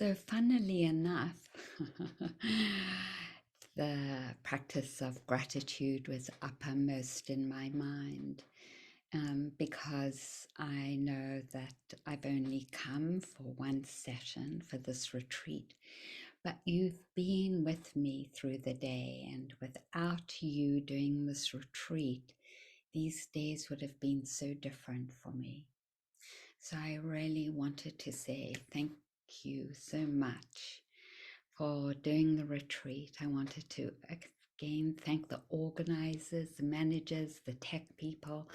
So, funnily enough, the practice of gratitude was uppermost in my mind, because I know that I've only come for one session for this retreat, but you've been with me through the day, and without you doing this retreat, these days would have been so different for me. So I really wanted to say thank you so much for doing the retreat. I wanted to again thank the organizers, the managers, the tech people,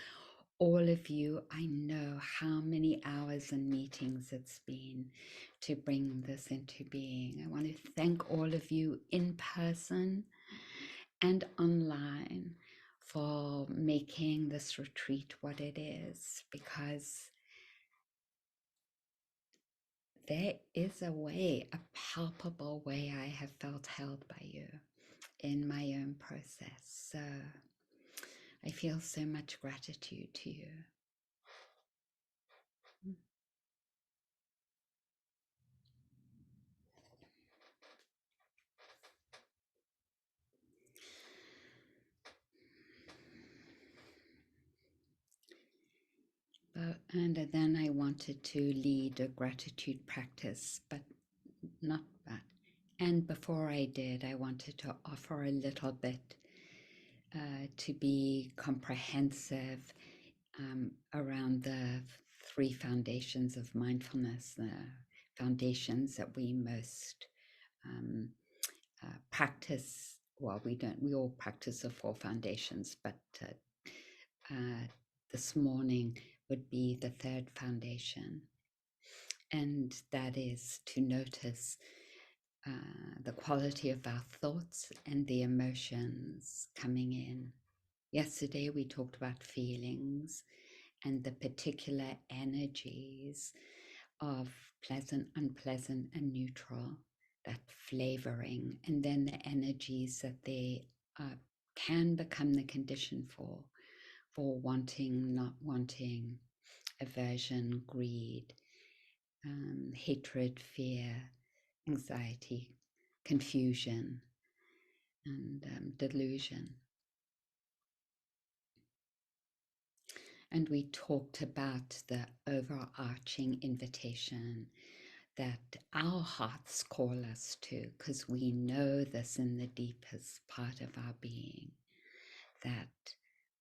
all of you. I know how many hours and meetings it's been to bring this into being. I want to thank all of you in person and online for making this retreat what it is, because there is a way, a palpable way I have felt held by you in my own process. So I feel so much gratitude to you. And then I wanted to lead a gratitude practice, but not that. And before I did, I wanted to offer a little bit to be comprehensive around the three foundations of mindfulness, the foundations that we most practice. Well, we all practice the four foundations, but this morning would be the third foundation. And that is to notice the quality of our thoughts and the emotions coming in. Yesterday, we talked about feelings and the particular energies of pleasant, unpleasant, and neutral, that flavoring, and then the energies that they can become the condition for wanting, not wanting, aversion, greed, hatred, fear, anxiety, confusion, and delusion. And we talked about the overarching invitation that our hearts call us to, because we know this in the deepest part of our being, that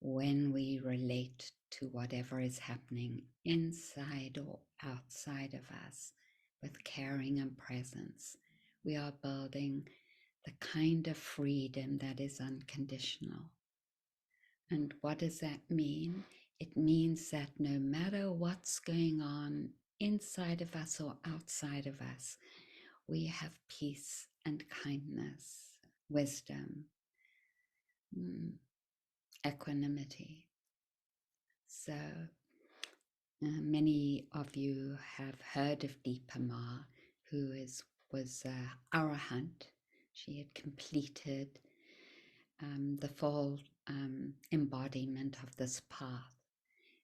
when we relate to whatever is happening inside or outside of us with caring and presence, we are building the kind of freedom that is unconditional. And what does that mean? It means that no matter what's going on inside of us or outside of us, we have peace and kindness, wisdom, equanimity. So many of you have heard of Deepa Ma, who was a arahant. She had completed the full embodiment of this path.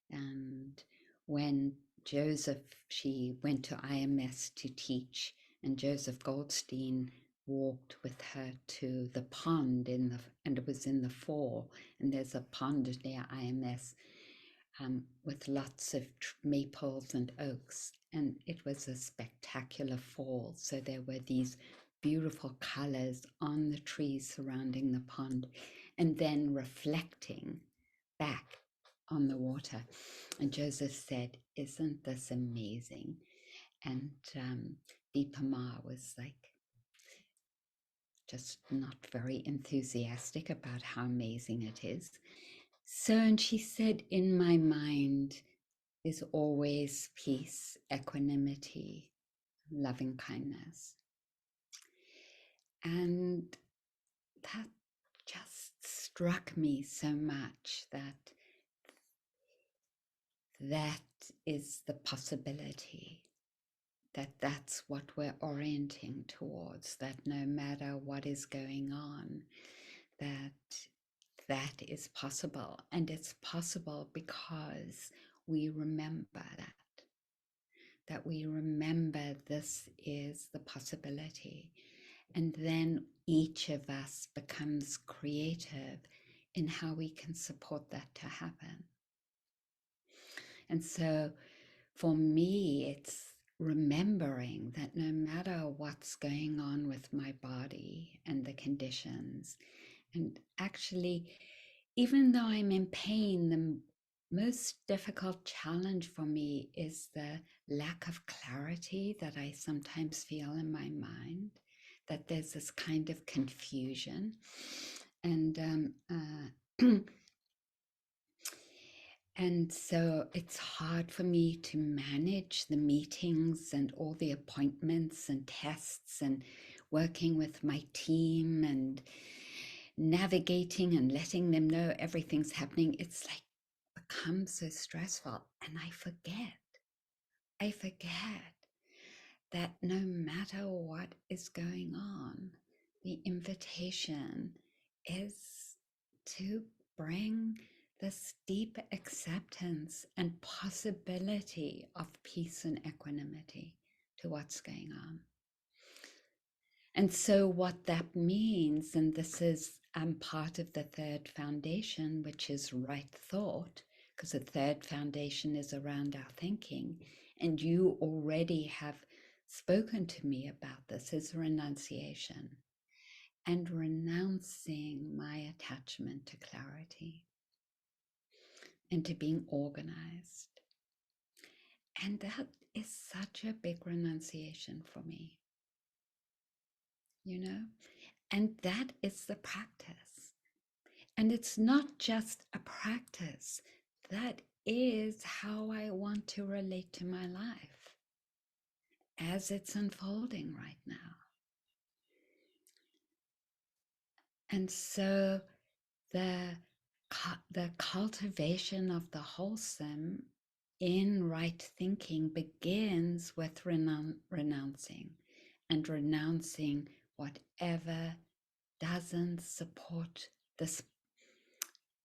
And when she went to IMS to teach, and Joseph Goldstein walked with her to the pond and it was in the fall, and there's a pond near IMS with lots of maples and oaks, and it was a spectacular fall. So there were these beautiful colors on the trees surrounding the pond, and then reflecting back on the water. And Joseph said, "Isn't this amazing?" And Deepa Ma was like, just not very enthusiastic about how amazing it is. So, and she said, "In my mind is always peace, equanimity, loving kindness." And that just struck me so much, that is the possibility, that's what we're orienting towards, that no matter what is going on, that is possible. And it's possible because we remember that that we remember this is the possibility. And then each of us becomes creative in how we can support that to happen. And so for me, it's remembering that no matter what's going on with my body and the conditions, and actually, even though I'm in pain, the most difficult challenge for me is the lack of clarity that I sometimes feel in my mind, that there's this kind of confusion. And and so it's hard for me to manage the meetings and all the appointments and tests and working with my team and navigating and letting them know everything's happening. It's like becomes so stressful, and I forget that no matter what is going on, the invitation is to bring this deep acceptance and possibility of peace and equanimity to what's going on. And so what that means, and this is part of the third foundation, which is right thought, because the third foundation is around our thinking, and you already have spoken to me about this, is renunciation and renouncing my attachment to clarity and to being organized. And that is such a big renunciation for me, you know? And that is the practice. And it's not just a practice, that is how I want to relate to my life as it's unfolding right now. And so the cultivation of the wholesome in right thinking begins with renouncing, and renouncing whatever doesn't support this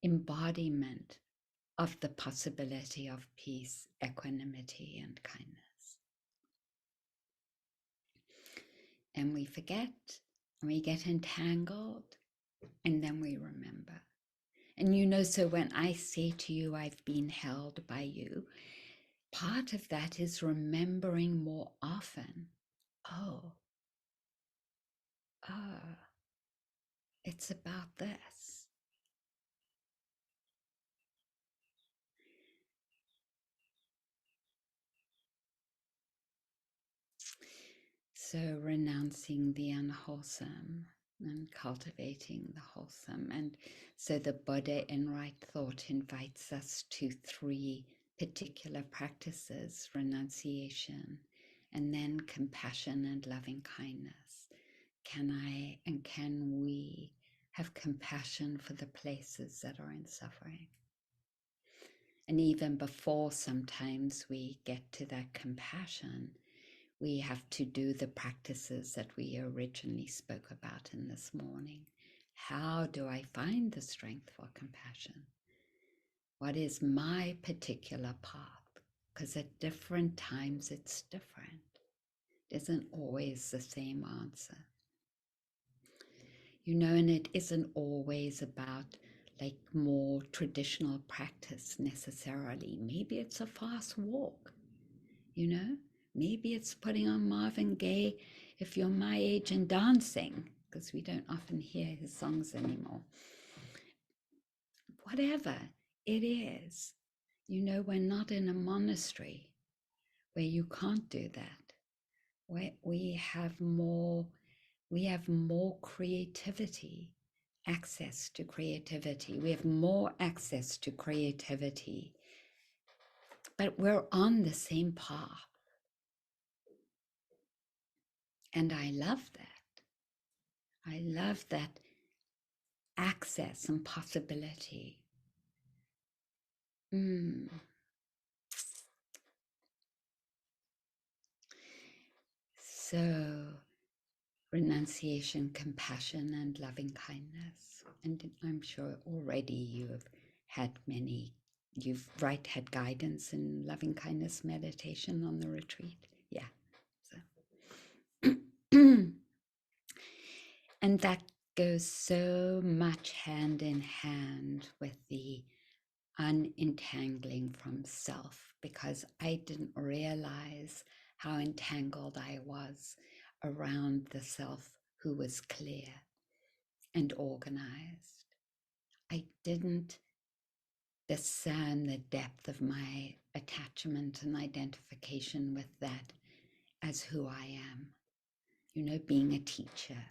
embodiment of the possibility of peace, equanimity, and kindness. And we forget, and we get entangled, and then we remember. And you know, so when I say to you, I've been held by you, part of that is remembering more often. Oh, it's about this. So renouncing the unwholesome and cultivating the wholesome. And so the Buddha in right thought invites us to three particular practices: renunciation, and then compassion and loving kindness. Can we have compassion for the places that are in suffering? And even before sometimes we get to that compassion, we have to do the practices that we originally spoke about in this morning. How do I find the strength for compassion? What is my particular path? Because at different times it's different. It isn't always the same answer. You know, and it isn't always about like more traditional practice necessarily. Maybe it's a fast walk, you know? Maybe it's putting on Marvin Gaye if you're my age and dancing, because we don't often hear his songs anymore. Whatever it is, you know, we're not in a monastery where you can't do that. Where we have more creativity, access to creativity. We have more access to creativity, but we're on the same path. And I love that. I love that access and possibility. So, renunciation, compassion, and loving kindness. And I'm sure already you have had many you've had guidance in loving kindness meditation on the retreat. Yeah. So and that goes so much hand in hand with the unentangling from self, because I didn't realize how entangled I was around the self who was clear and organized. I didn't discern the depth of my attachment and identification with that as who I am. You know, being a teacher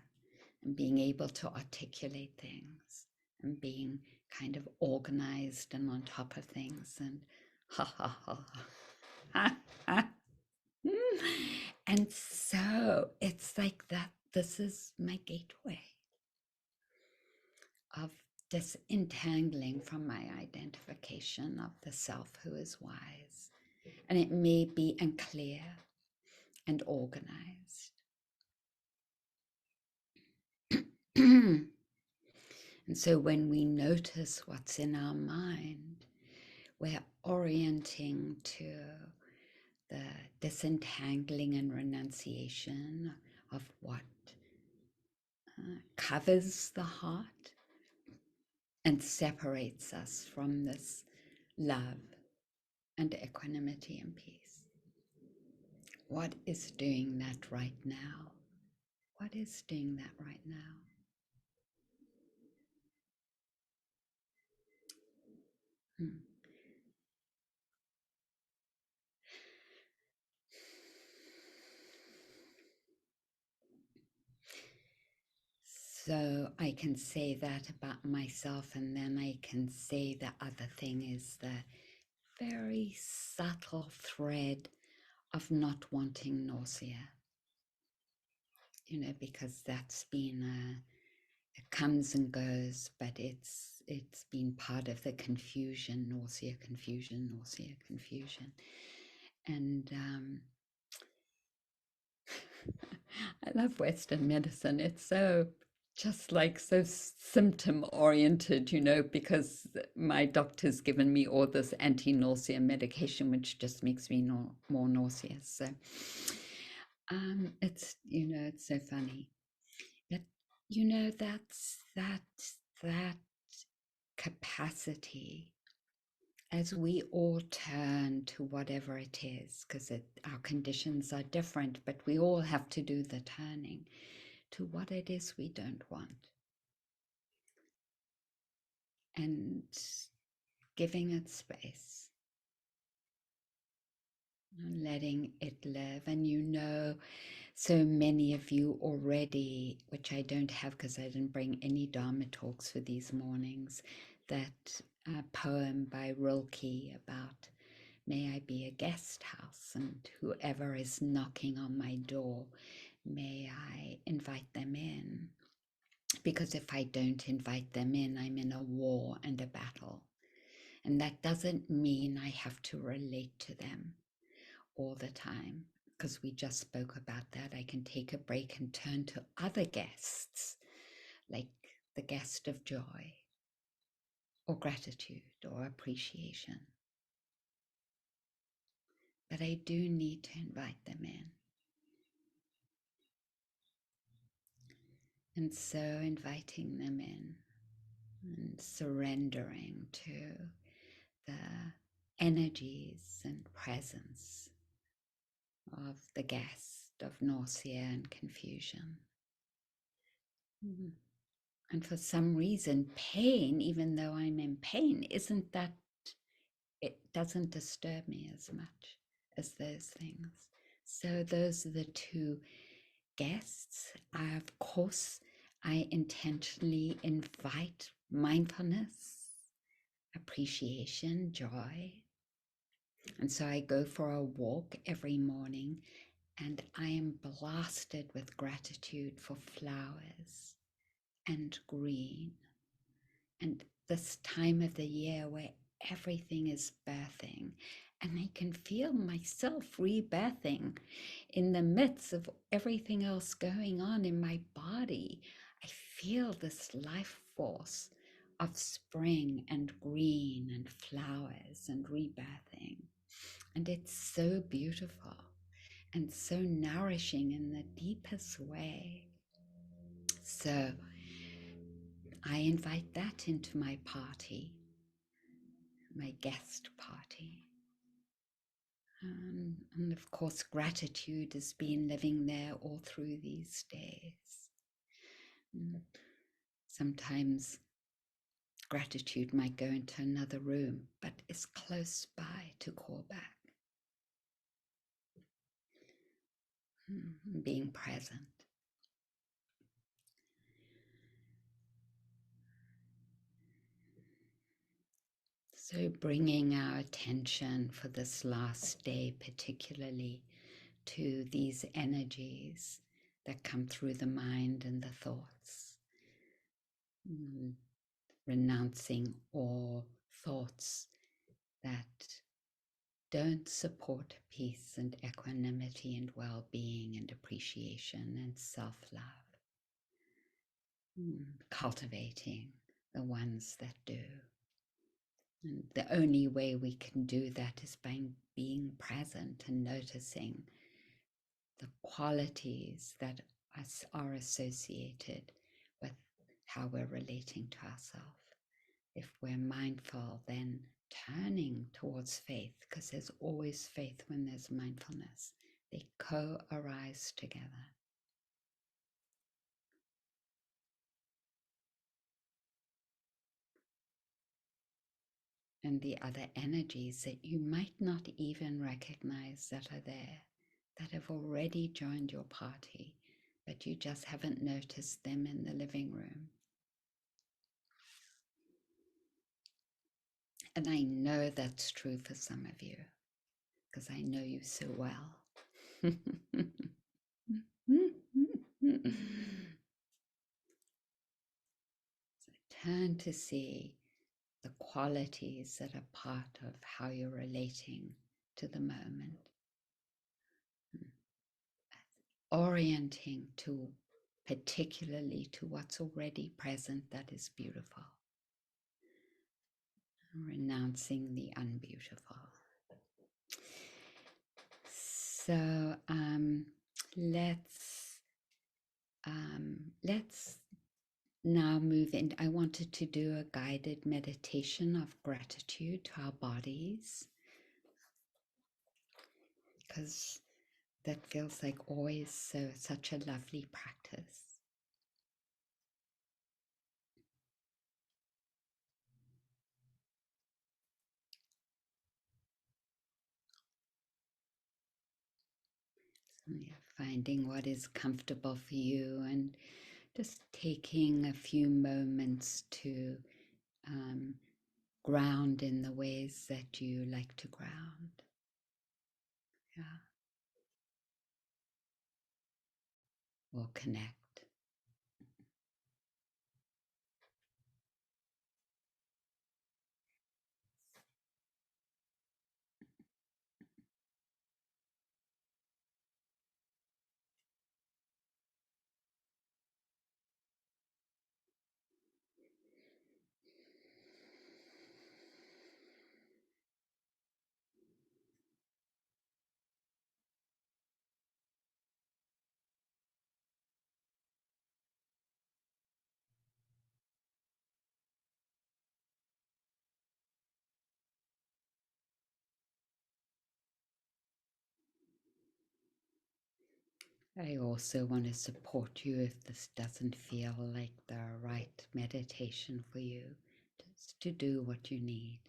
and being able to articulate things and being kind of organized and on top of things and ha ha ha ha. And so it's like that. This is my gateway of disentangling from my identification of the self who is wise. And it may be unclear and organized. And so when we notice what's in our mind, we're orienting to the disentangling and renunciation of what covers the heart and separates us from this love and equanimity and peace. What is doing that right now? What is doing that right now? So I can say that about myself, and then I can say the other thing is the very subtle thread of not wanting nausea, you know, because that's been it comes and goes, but it's been part of the confusion, nausea, confusion, and I love Western medicine. It's so just like so symptom oriented, you know, because my doctor's given me all this anti-nausea medication, which just makes me more nauseous. So it's, you know, it's so funny. But, you know, that capacity as we all turn to whatever it is, because our conditions are different, but we all have to do the turning to what it is we don't want, and giving it space and letting it live. And you know, so many of you already, which I don't have because I didn't bring any Dharma talks for these mornings, that poem by Rilke about may I be a guest house, and whoever is knocking on my door, may I invite them in. Because if I don't invite them in, I'm in a war and a battle. And that doesn't mean I have to relate to them all the time, because we just spoke about that. I can take a break and turn to other guests, like the guest of joy or gratitude or appreciation. But I do need to invite them in. And so inviting them in and surrendering to the energies and presence of the guest of nausea and confusion. And for some reason, pain, even though I'm in pain, it doesn't disturb me as much as those things. So those are the two guests. Of course, I intentionally invite mindfulness, appreciation, joy. And so I go for a walk every morning, and I am blasted with gratitude for flowers and green and this time of the year where everything is birthing. And I can feel myself rebirthing in the midst of everything else going on in my body. I feel this life force of spring and green and flowers and rebirthing. And it's so beautiful and so nourishing in the deepest way. So I invite that into my party, my guest party. And of course, gratitude has been living there all through these days. Sometimes gratitude might go into another room, but is close by to call back. Being present. So bringing our attention for this last day, particularly to these energies that come through the mind and the thoughts. Renouncing all thoughts that don't support peace and equanimity and well-being and appreciation and self-love. Cultivating the ones that do. And the only way we can do that is by being present and noticing the qualities that are associated with how we're relating to ourselves. If we're mindful, then turning towards faith, because there's always faith when there's mindfulness. They co-arise together. And the other energies that you might not even recognize that are there, that have already joined your party, but you just haven't noticed them in the living room. And I know that's true for some of you, because I know you so well. So turn to see the qualities that are part of how you're relating to the moment. Orienting to particularly to what's already present that is beautiful. Renouncing the unbeautiful. So let's now move in. I wanted to do a guided meditation of gratitude to our bodies, because that feels like always such a lovely practice. So yeah, finding what is comfortable for you and just taking a few moments to ground in the ways that you like to ground. Yeah. Or connect. I also want to support you if this doesn't feel like the right meditation for you, just to do what you need.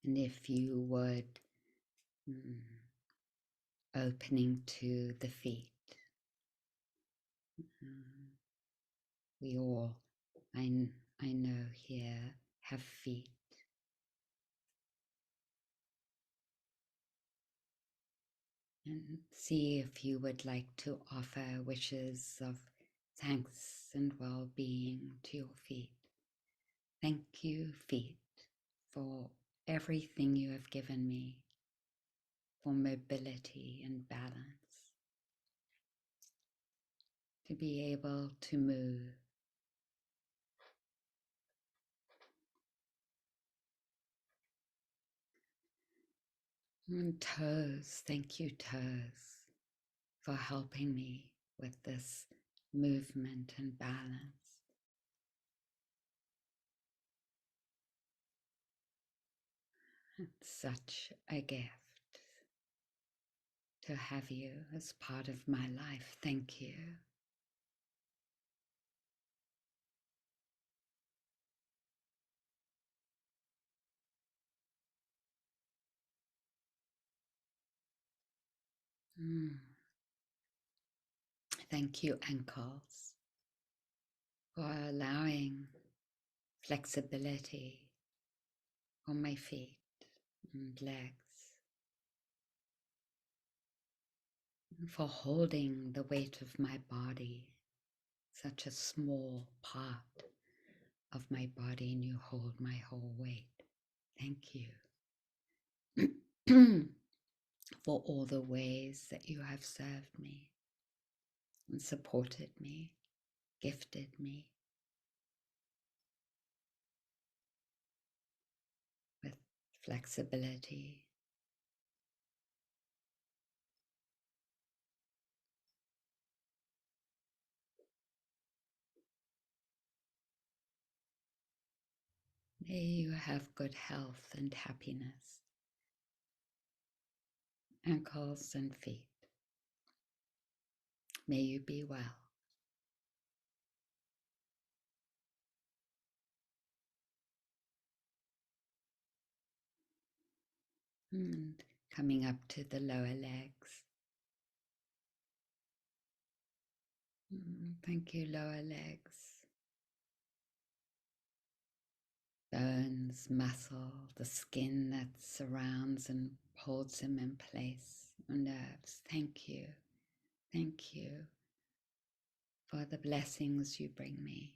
And if you would, opening to the feet, We all, I know here, have feet. And see if you would like to offer wishes of thanks and well-being to your feet. Thank you, feet, for everything you have given me, for mobility and balance, to be able to move. And toes, thank you, toes, for helping me with this movement and balance. It's such a gift to have you as part of my life. Thank you. Thank you, ankles, for allowing flexibility on my feet and legs, and for holding the weight of my body, such a small part of my body, and you hold my whole weight. Thank you for all the ways that you have served me and supported me, gifted me with flexibility. May you have good health and happiness, ankles and feet. May you be well. And coming up to the lower legs. Thank you, lower legs. Bones, muscle, the skin that surrounds and holds them in place. Nerves, thank you. Thank you for the blessings you bring me.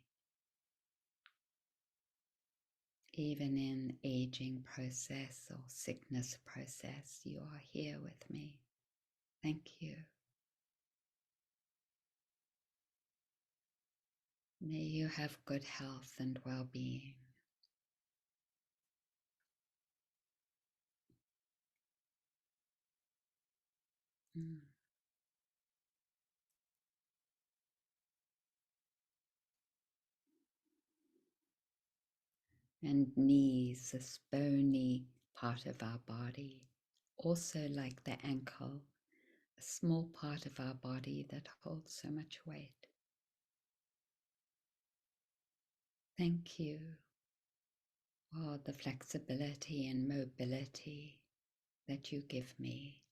Even in aging process or sickness process, you are here with me. Thank you. May you have good health and well-being. And knees, this bony part of our body, also like the ankle, a small part of our body that holds so much weight. Thank you for the flexibility and mobility that you give me.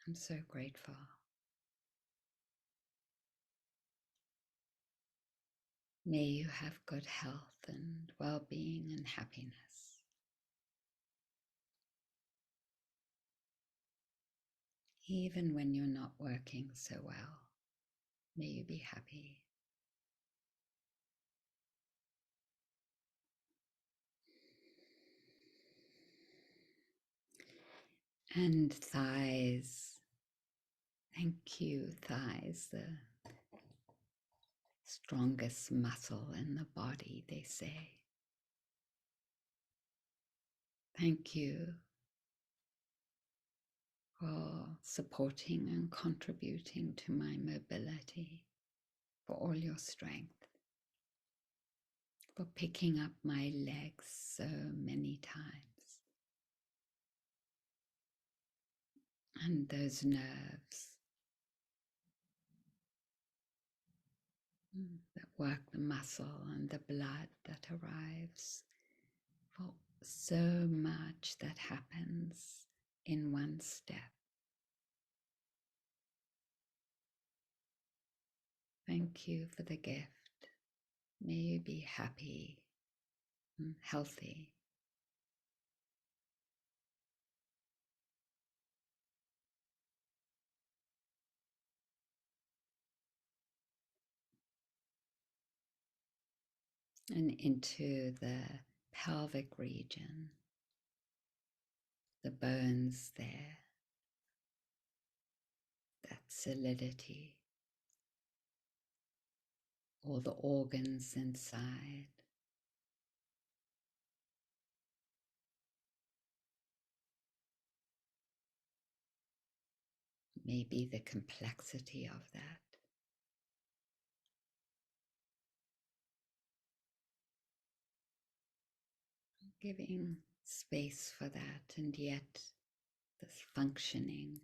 I'm so grateful. May you have good health and well-being and happiness. Even when you're not working so well, may you be happy. And thighs. Thank you, thighs, the strongest muscle in the body, they say. Thank you for supporting and contributing to my mobility, for all your strength, for picking up my legs so many times, and those nerves that work the muscle and the blood that arrives, for so much that happens in one step. Thank you for the gift. May you be happy and healthy. And into the pelvic region, the bones there, that solidity, all the organs inside. Maybe the complexity of that. Giving space for that, and yet this functioning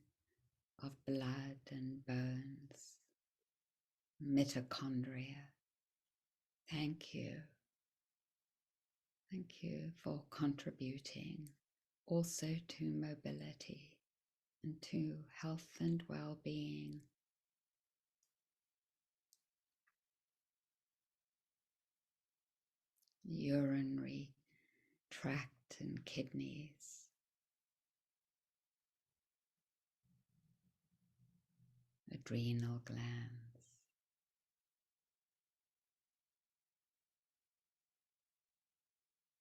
of blood and bones, mitochondria. Thank you. Thank you for contributing also to mobility and to health and well-being. Urinary tract and kidneys, adrenal glands,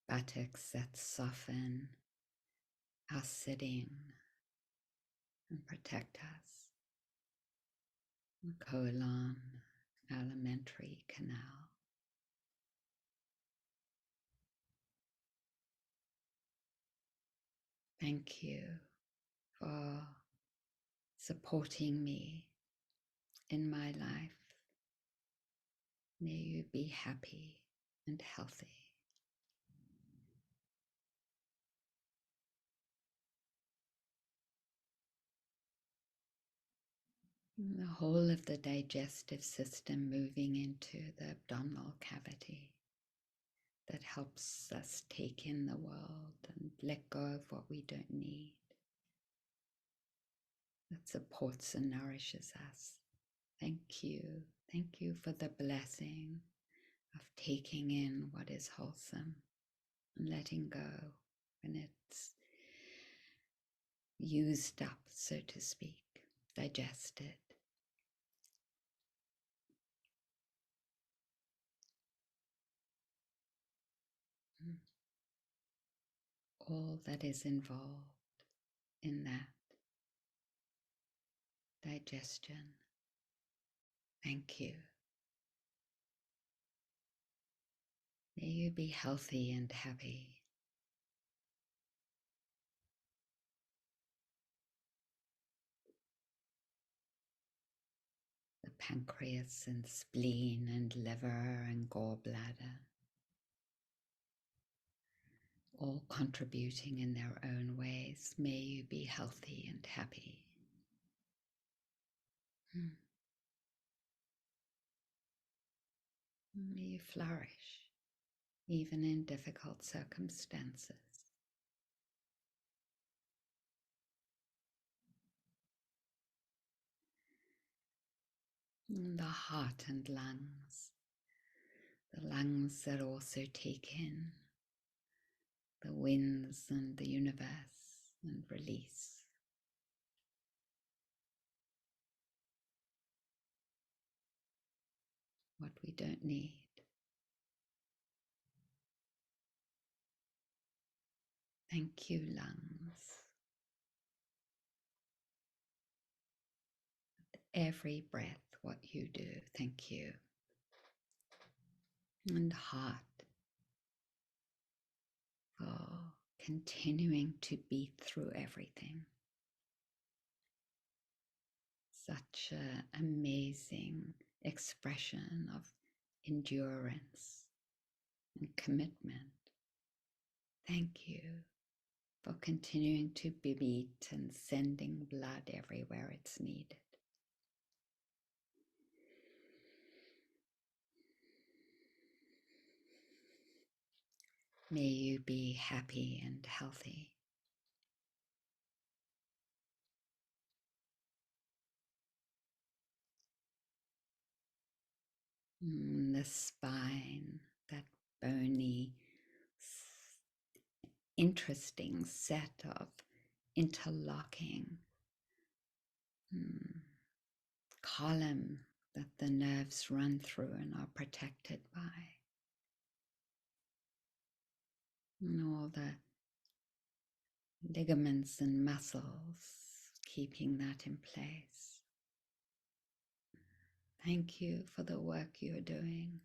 buttocks that soften our sitting and protect us, the colon, alimentary canal. Thank you for supporting me in my life. May you be happy and healthy. The whole of the digestive system moving into the abdominal cavity that helps us take in the world and let go of what we don't need, that supports and nourishes us. Thank you. Thank you for the blessing of taking in what is wholesome and letting go when it's used up, so to speak, digested. All that is involved in that digestion. Thank you. May you be healthy and happy. The pancreas and spleen and liver and gallbladder, all contributing in their own ways. May you be healthy and happy. May you flourish, even in difficult circumstances. And the heart and lungs, the lungs that also take in the winds and the universe and release. What we don't need. Thank you, lungs. Every breath, what you do, thank you. And heart, for continuing to beat through everything. Such an amazing expression of endurance and commitment. Thank you for continuing to beat and sending blood everywhere it's needed. May you be happy and healthy. The spine, that bony, interesting set of interlocking column that the nerves run through and are protected by. And all the ligaments and muscles, keeping that in place. Thank you for the work you're doing.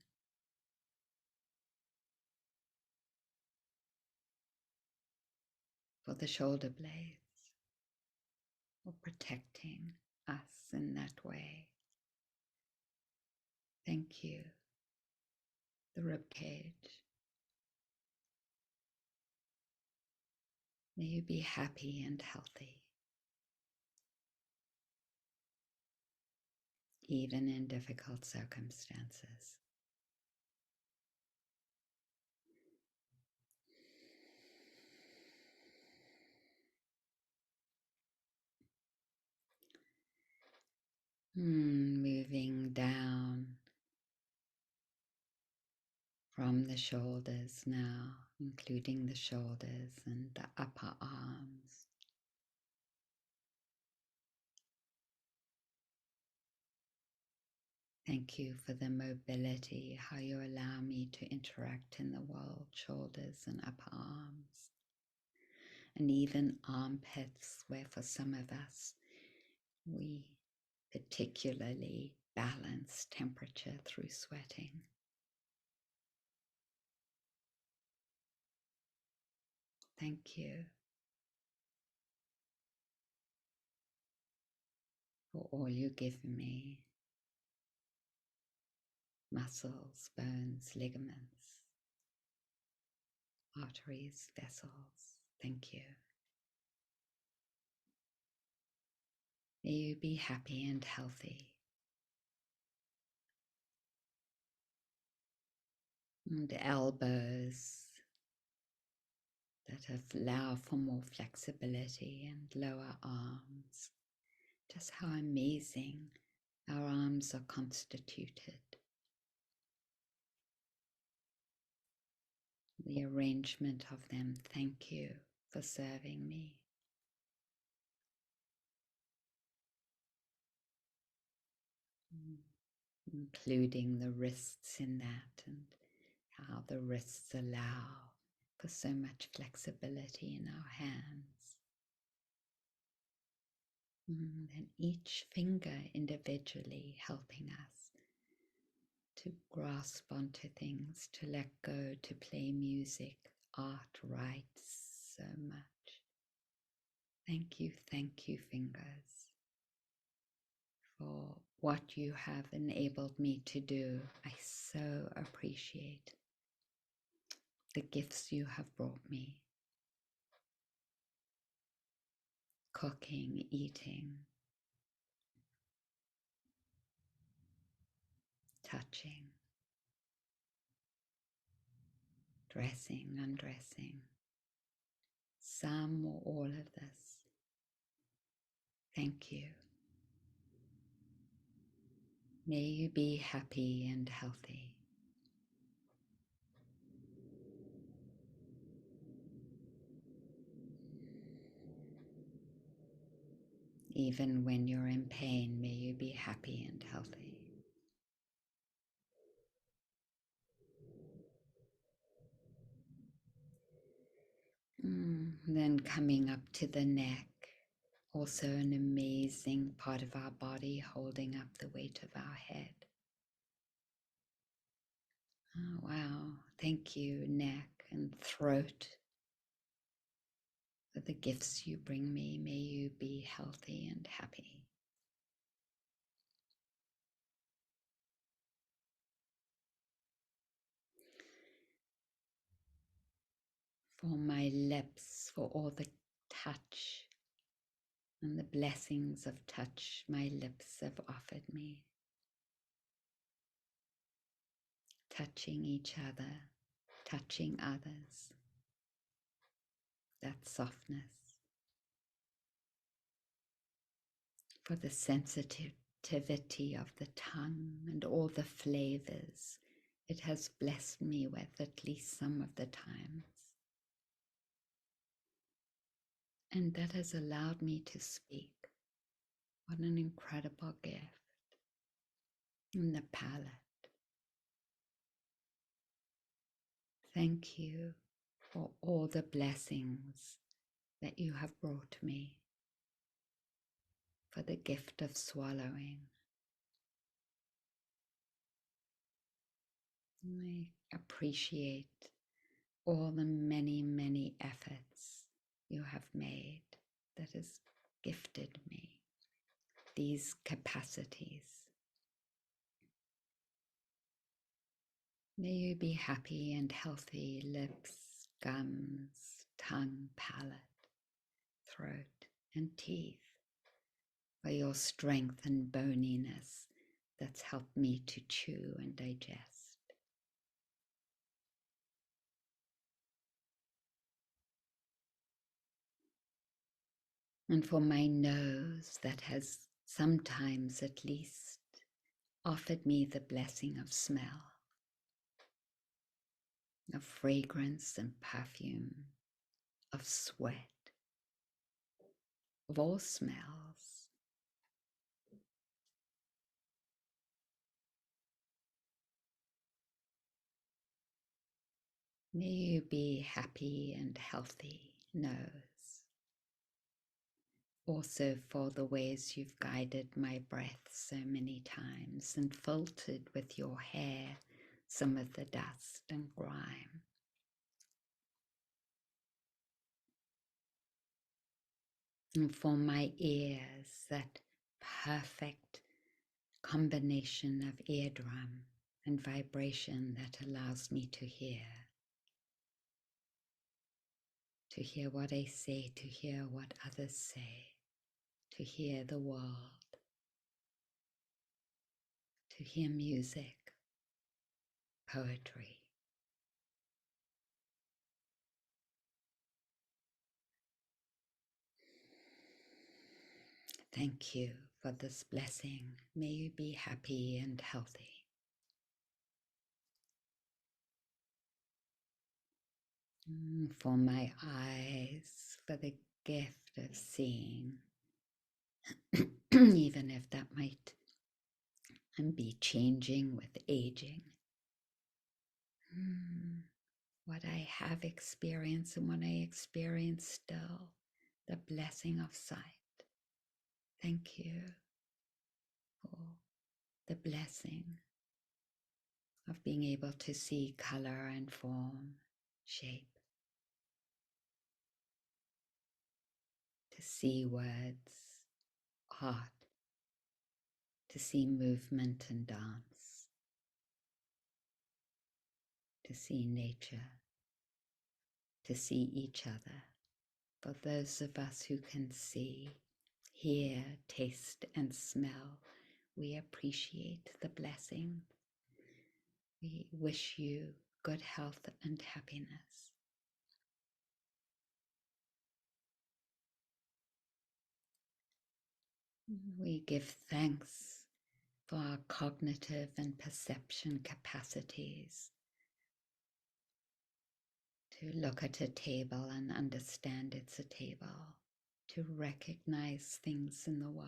For the shoulder blades, for protecting us in that way. Thank you. The rib cage. May you be happy and healthy, even in difficult circumstances. Moving down from the shoulders now, including the shoulders and the upper arms. Thank you for the mobility, how you allow me to interact in the world, shoulders and upper arms, and even armpits, where for some of us, we particularly balance temperature through sweating. Thank you for all you give me. Muscles, bones, ligaments, arteries, vessels. Thank you. May you be happy and healthy. And the elbows that allow for more flexibility, and lower arms. Just how amazing our arms are constituted. The arrangement of them, thank you for serving me. Including the wrists in that, and how the wrists allow for so much flexibility in our hands. And then each finger individually helping us to grasp onto things, to let go, to play music, art, write so much. Thank you, fingers, for what you have enabled me to do. I so appreciate the gifts you have brought me. Cooking, eating, touching, dressing, undressing, some or all of this. Thank you. May you be happy and healthy. Even when you're in pain, may you be happy and healthy. Then coming up to the neck, also an amazing part of our body holding up the weight of our head. Oh, wow. Thank you, neck and throat, for the gifts you bring me. May you be healthy and happy. For my lips, for all the touch and the blessings of touch my lips have offered me. Touching each other, touching others, that softness. For the sensitive receptivity of the tongue and all the flavors it has blessed me with at least some of the times. And that has allowed me to speak. What an incredible gift. In the palate. Thank you for all the blessings that you have brought me, for the gift of swallowing. I appreciate all the many, many efforts you have made that has gifted me these capacities. May you be happy and healthy, lips, gums, tongue, palate, throat, and teeth, for your strength and boniness that's helped me to chew and digest. And for my nose that has sometimes at least offered me the blessing of smell, of fragrance and perfume, of sweat, of all smells. May you be happy and healthy, nose. Also for the ways you've guided my breath so many times and filtered with your hair some of the dust and grime. And for my ears, that perfect combination of eardrum and vibration that allows me to hear what I say, to hear what others say, to hear the world, to hear music, poetry. Thank you for this blessing. May you be happy and healthy. For my eyes, for the gift of seeing, even if that might be changing with aging. What I have experienced and what I experience still, the blessing of sight. Thank you for the blessing of being able to see color and form, shape, to see words, art, to see movement and dance, to see nature, to see each other. For those of us who can see, hear, taste, and smell, we appreciate the blessing. We wish you good health and happiness. We give thanks for our cognitive and perception capacities to look at a table and understand it's a table, to recognize things in the world.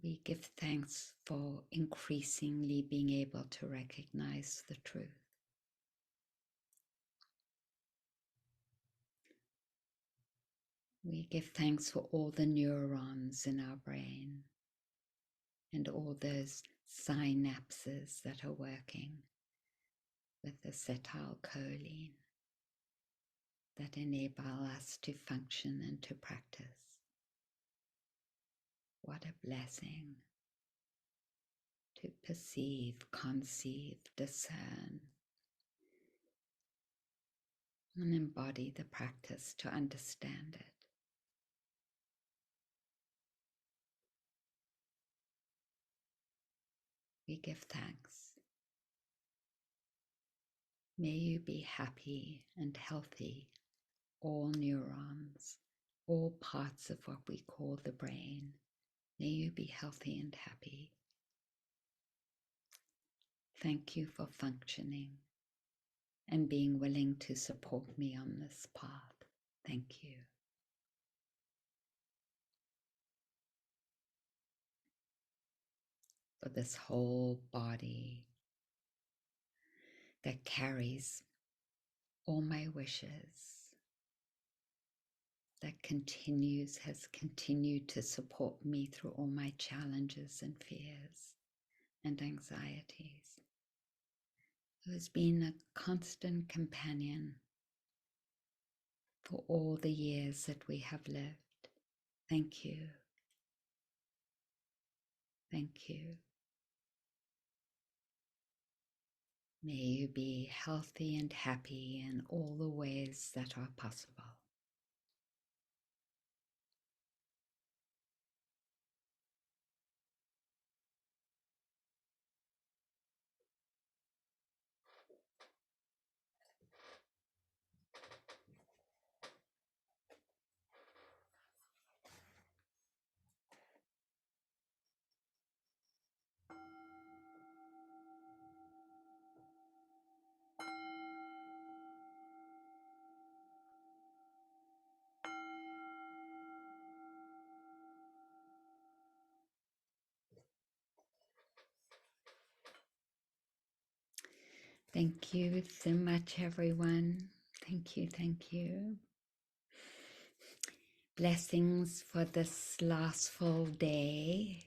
We give thanks for increasingly being able to recognize the truth. We give thanks for all the neurons in our brain and all those synapses that are working with acetylcholine that enable us to function and to practice. What a blessing to perceive, conceive, discern, and embody the practice to understand it. We give thanks. May you be happy and healthy, all neurons, all parts of what we call the brain. May you be healthy and happy. Thank you for functioning and being willing to support me on this path. Thank you. For this whole body that carries all my wishes, that has continued to support me through all my challenges and fears and anxieties, who has been a constant companion for all the years that we have lived. Thank you. Thank you. May you be healthy and happy in all the ways that are possible. Thank you so much, everyone. Thank you, thank you. Blessings for this last full day.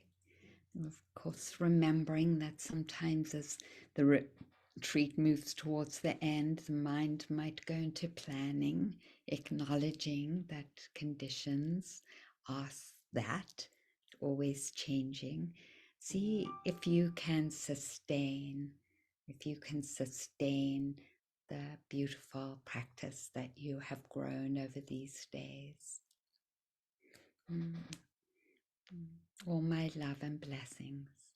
Of course, remembering that sometimes as the retreat moves towards the end, the mind might go into planning, acknowledging that conditions are that, always changing. See if you can sustain, the beautiful practice that you have grown over these days. All my love and blessings.